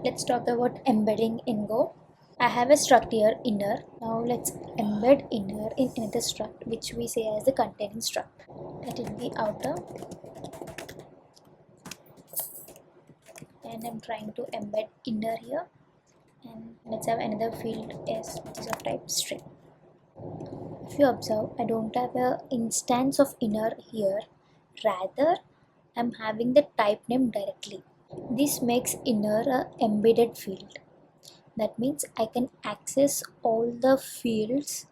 Let's talk about embedding in Go. I have a struct here, inner. Now let's embed inner in another struct, which we say as the containing struct. Let it be outer. And I'm trying to embed inner here. And let's have another field s, which is of type string. If you observe, I don't have an instance of inner here. Rather, I'm having the type name directly. This makes inner a embedded field. That means I can access all the fields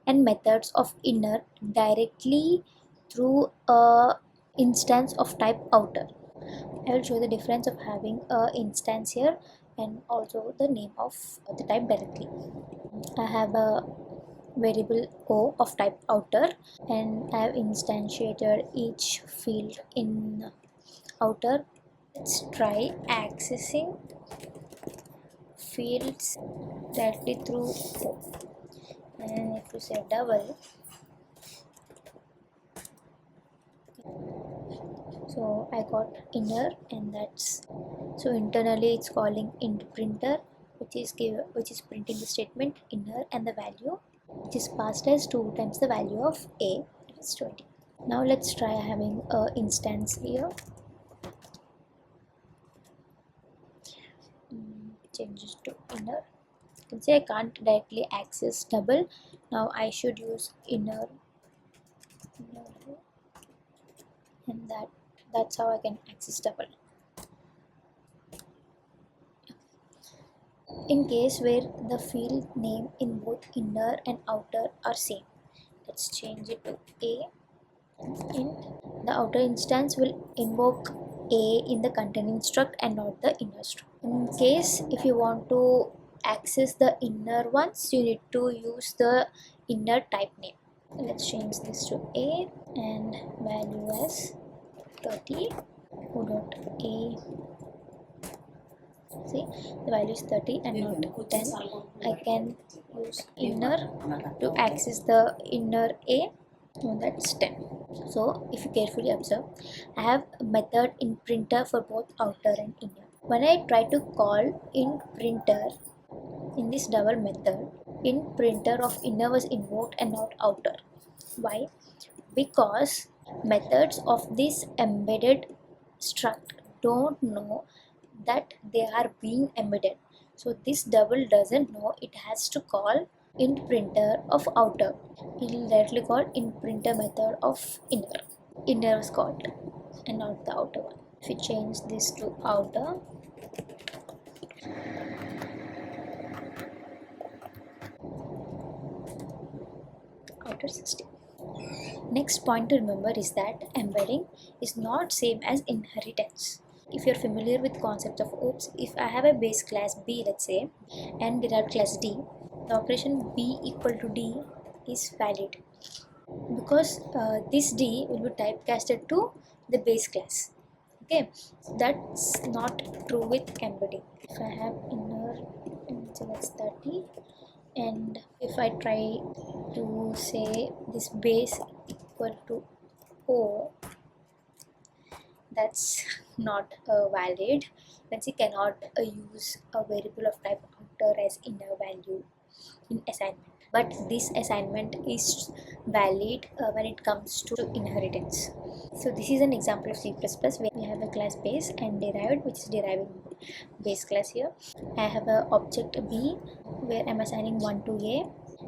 and methods of inner directly through a instance of type outer. I will show the difference of having a instance here and also the name of the type directly. I have a variable O of type outer and I have instantiated each field in outer. Let's try accessing fields directly through O. And if you say double, so I got inner, and that's so internally it's calling int printer, which is printing the statement inner and the value, which is passed as 2 times the value of A, which is 20. Now let's try having a instance here. Changes to inner. You can see I can't directly access double. Now I should use inner and that's how I can access double. In case where the field name in both inner and outer are same, let's change it to A. The outer instance will invoke A in the containing struct and not the inner struct. In case if you want to access the inner ones, you need to use the inner type name. Let's change this to A and value as 30. O.A. See, the value is 30 and not 10. I can use inner to access the inner A. So that's 10. So if you carefully observe, I have a method in printer for both outer and inner. When I try to call in printer in this double method, in printer of inner was invoked and not outer. Why? Because methods of this embedded struct don't know that they are being embedded. So this double doesn't know it has to call int printer of outer. It will directly call int printer method of inner. Inner was called and not the outer one. If we change this to outer, outer 60. Next point to remember is that embedding is not same as inheritance. If you're familiar with concept of OOPS, if I have a base class B, let's say, and derived class D, the operation B equal to D is valid because this D will be typecasted to the base class. Okay, that's not true with embedding. If I have inner, so that's 30, and if I try to say this base equal to O, that's not valid. Hence, you cannot use a variable of type outer as inner value in assignment. But this assignment is valid when it comes to inheritance. So this is an example of C++ where we have a class base and derived, which is deriving base class here. I have an object B where I'm assigning 1 to A,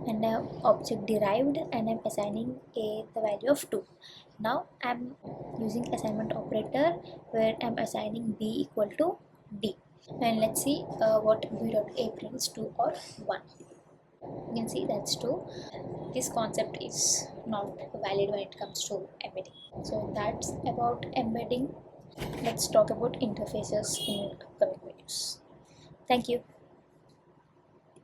and an object derived and I'm assigning A the value of 2. Now I'm using assignment operator where I'm assigning B equal to D. And let's see what B.A prints 2 or 1. You can see that's 2. This concept is not valid when it comes to embedding. So that's about embedding. Let's talk about interfaces in upcoming videos. Thank you.